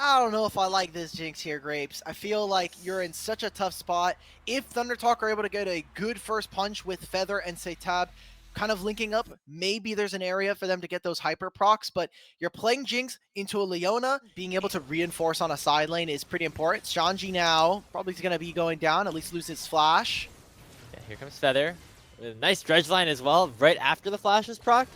I don't know if I like this Jinx here, Grapes. I feel like you're in such a tough spot. If ThunderTalk are able to get a good first punch with Feather and Tab kind of linking up, maybe there's an area for them to get those hyper procs, but you're playing Jinx into a Leona. Being able to reinforce on a side lane is pretty important. Shanji now probably going to be going down, at least lose his flash. Yeah, here comes Feather. A nice dredge line as well, right after the flash is proc,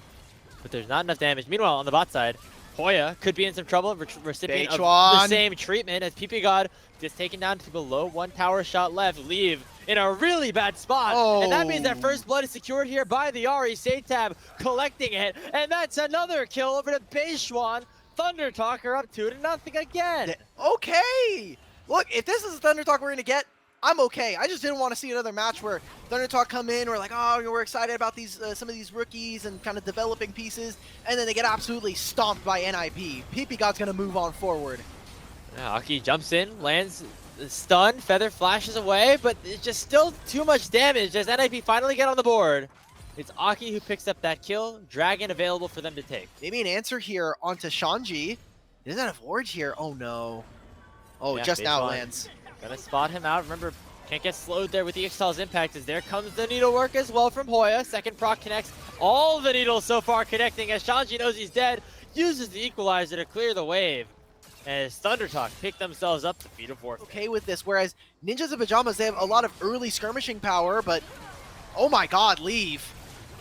but there's not enough damage. Meanwhile, on the bot side, Hoya could be in some trouble, recipient of the same treatment as PP God, just taken down to below 1 tower shot left. Leave in a really bad spot, and that means that first blood is secured here by the Ahri. Tab collecting it, and that's another kill over to Beishuan. ThunderTalk are up 2-0 again. Okay, look, if this is the ThunderTalk we're gonna get, I'm okay. I just didn't want to see another match where ThunderTalk come in, we're like, oh, we're excited about these some of these rookies and kind of developing pieces, and then they get absolutely stomped by NIP. PP God's gonna move on forward. Yeah, Aki jumps in, lands the stun, Feather flashes away, but it's just still too much damage as NIP finally get on the board. It's Aki who picks up that kill, Dragon available for them to take. Maybe an answer here onto Shanji. He doesn't have ward here. Oh no. Oh, yeah, just now lands. Gonna spot him out. Remember, can't get slowed there with the Ixtal's impact as there comes the needlework as well from Hoya. Second proc connects. All the needles so far connecting as Shanji knows he's dead. Uses the equalizer to clear the wave. As ThunderTalk pick themselves up the feet of warfare. Okay with this, whereas Ninjas and Pyjamas, they have a lot of early skirmishing power, but oh my god, leave.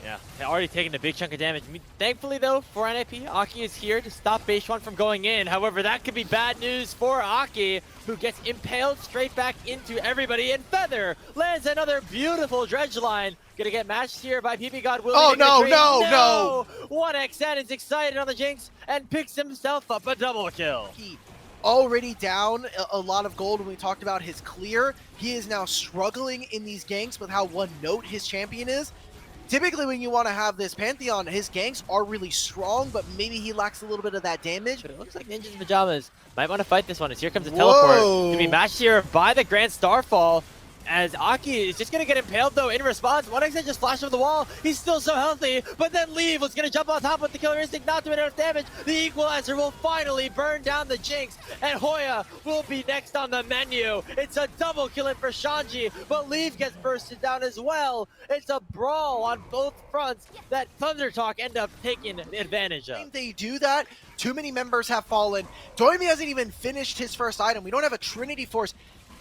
Yeah, they're already taking a big chunk of damage. Thankfully, though, for NIP, Aki is here to stop Beishuan from going in. However, that could be bad news for Aki, who gets impaled straight back into everybody. And Feather lands another beautiful dredge line. Gonna get matched here by PP God. Oh, no. 1xN is excited on the Jinx and picks himself up a double kill. He already down a lot of gold when we talked about his clear. He is now struggling in these ganks with how one note his champion is. Typically, when you want to have this Pantheon, his ganks are really strong, but maybe he lacks a little bit of that damage. But it looks like Ninjas and Pyjamas might want to fight this one as here comes the teleport to be matched here by the Grand Starfall. As Aki is just going to get impaled, though, in response. 1xN just flashed over the wall. He's still so healthy, but then Leave was going to jump on top with the Killer Instinct, not doing enough damage. The Equalizer will finally burn down the Jinx, and Hoya will be next on the menu. It's a double killing for Shanji, but Leave gets bursted down as well. It's a brawl on both fronts that ThunderTalk end up taking advantage of. They do that. Too many members have fallen. Doimi hasn't even finished his first item. We don't have a Trinity Force.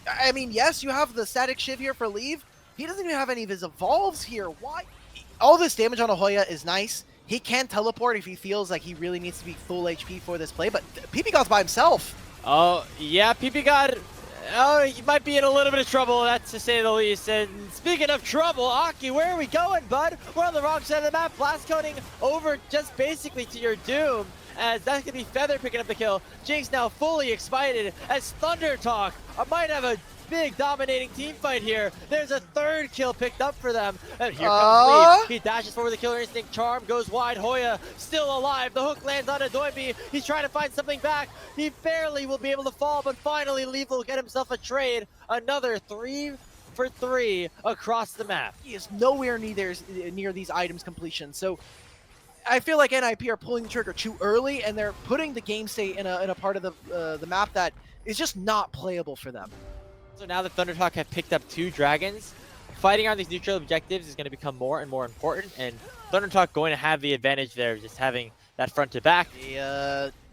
I mean, yes, you have the static shiv here for Leave. He doesn't even have any of his evolves here. Why? All this damage on Ahoya is nice. He can teleport if he feels like he really needs to be full HP for this play, but PP God's by himself. Oh, yeah, PP God, oh, he might be in a little bit of trouble, that's to say the least. And speaking of trouble, Aki, where are we going, bud? We're on the wrong side of the map. Blast coating over just basically to your doom, as that's going to be Feather picking up the kill. Jinx now fully excited as ThunderTalk might have a big dominating team fight here. There's a third kill picked up for them. And here comes Leave. He dashes forward the Killer Instinct. Charm goes wide. Hoya still alive. The hook lands on Adoibi. He's trying to find something back. He barely will be able to fall, but finally Leave will get himself a trade. Another 3 for 3 across the map. He is nowhere near these items completion. So I feel like NIP are pulling the trigger too early, and they're putting the game state in a part of the map that is just not playable for them. So now that ThunderTalk have picked up 2 dragons, fighting on these neutral objectives is going to become more and more important, and ThunderTalk going to have the advantage there, just having that front to back.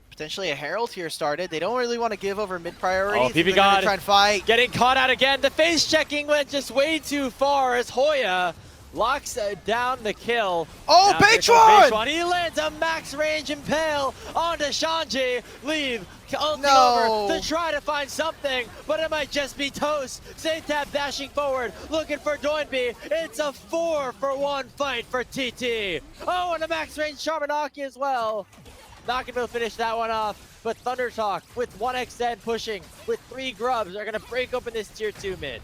Potentially a Herald here started. They don't really want to give over mid priority. Oh, PP God try and fight. Getting caught out again. The face checking went just way too far as Hoya locks down the kill. Oh, Beishuan! He lands a max range impale onto Shanji. Leave ulting over to try to find something, but it might just be toast. Tab dashing forward, looking for Doinby. It's a 4-for-1 fight for TT. Oh, and a max range Sharmanaki as well. Not gonna be able to finish that one off, but ThunderTalk with 1xN pushing with 3 grubs are gonna break open this tier 2 mid.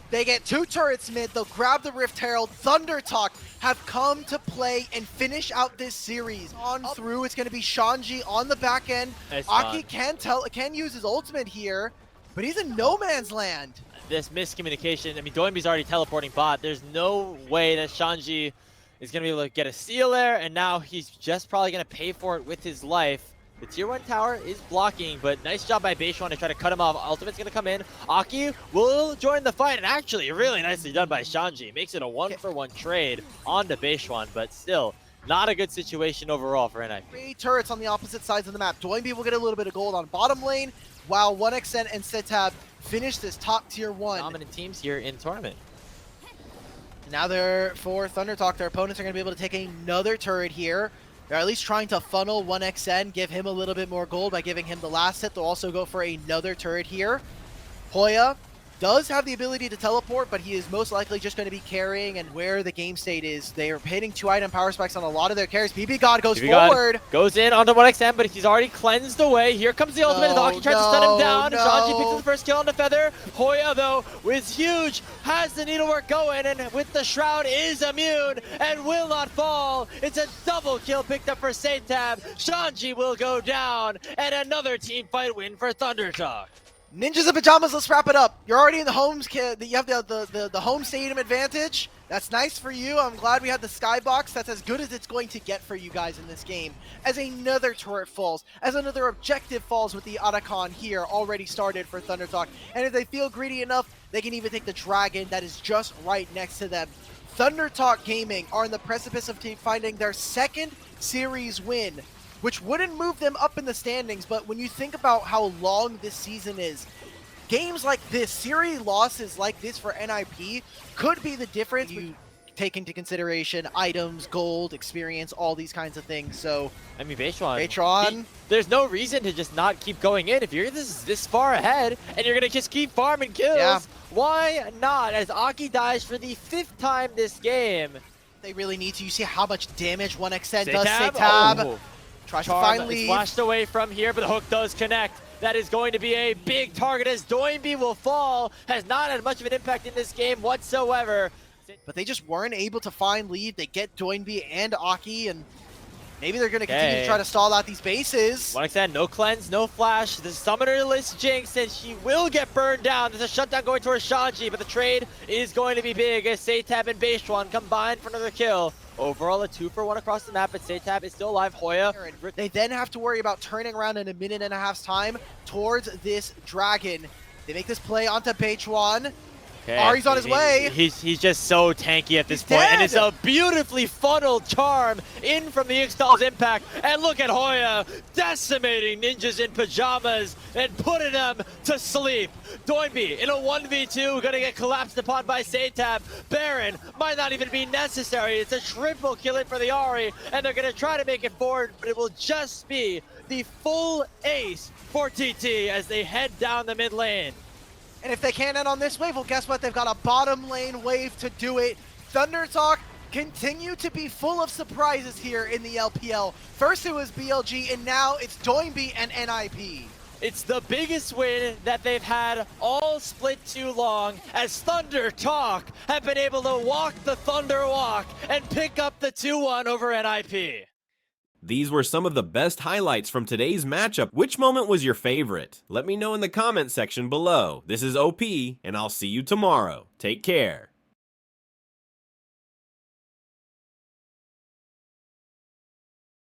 They get 2 turrets mid, they'll grab the Rift Herald. ThunderTalk have come to play and finish out this series. On through, it's going to be Shanji on the back end. Aki can use his ultimate here, but he's in no man's land. This miscommunication, I mean, Doinby's already teleporting bot. There's no way that Shanji is going to be able to get a steal there, and now he's just probably going to pay for it with his life. The tier 1 tower is blocking, but nice job by Beishuan to try to cut him off. Ultimate's gonna come in. Aki will join the fight, and actually really nicely done by Shanji. Makes it a 1-for-1 trade onto Beishuan, but still not a good situation overall for NIP. 3 turrets on the opposite sides of the map. Doinby will get a little bit of gold on bottom lane, while 1xN and Setab finish this top tier 1. Dominant teams here in tournament. Now they're for Thunder Talk. Their opponents are going to be able to take another turret here. They're at least trying to funnel 1xN, give him a little bit more gold by giving him the last hit. They'll also go for another turret here. Hoya does have the ability to teleport, but he is most likely just going to be carrying, and where the game state is, they are hitting 2 item power spikes on a lot of their carries. PB God goes forward. Goes in onto 1xN, but he's already cleansed away. Here comes the ultimate. Aki tries to stun him down. Shanji picks up the first kill on the Feather. Hoya, though, is huge, has the needlework going, and with the Shroud is immune and will not fall. It's a double kill picked up for Setab. Shanji will go down, and another team fight win for Thunder Talk. Ninjas and Pyjamas, let's wrap it up. You're already in the homes, kid. You have the home stadium advantage. That's nice for you. I'm glad we had the skybox. That's as good as it's going to get for you guys in this game. As another turret falls, as another objective falls with the Otacon here already started for Thunder Talk. And if they feel greedy enough, they can even take the dragon that is just right next to them. Thunder Talk Gaming are in the precipice of finding their 2nd series win, which wouldn't move them up in the standings, but when you think about how long this season is, games like this, series losses like this for NIP could be the difference. You take into consideration items, gold, experience, all these kinds of things. So, I mean, Beishuan, there's no reason to just not keep going in. If you're this far ahead and you're gonna just keep farming kills, why not? As Aki dies for the 5th time this game, they really need to. You see how much damage 1xN does. Setab tries to finally flashed away from here, but the hook does connect. That is going to be a big target as Doinby will fall. Has not had much of an impact in this game whatsoever. But they just weren't able to find lead. They get Doinby and Aki, and maybe they're going to continue to try to stall out these bases. 1xN, no cleanse, no flash. The summoner list Jinx, and she will get burned down. There's a shutdown going towards Shanji, but the trade is going to be big as Setab and Beishuan combine for another kill. Overall, a 2-for-1 across the map, but Setab is still alive. Hoya. They then have to worry about turning around in a minute and a half's time towards this dragon. They make this play onto Beishuan. Ari's on his way. He's just so tanky at this point, and it's a beautifully funneled charm in from the Ixtal's impact. And look at Hoya decimating Ninjas in Pyjamas and putting them to sleep. Doinby in a 1v2 gonna get collapsed upon by Setab. Baron might not even be necessary. It's a triple kill it for the Ari, and they're gonna try to make it forward, but it will just be the full ace for TT as they head down the mid lane. And if they can't end on this wave, well, guess what? They've got a bottom lane wave to do it. Thunder Talk continue to be full of surprises here in the LPL. First it was BLG, and now it's Doinby and NIP. It's the biggest win that they've had all split too long, as Thunder Talk have been able to walk the Thunder Walk and pick up the 2-1 over NIP. These were some of the best highlights from today's matchup. Which moment was your favorite? Let me know in the comment section below. This is OP, and I'll see you tomorrow. Take care.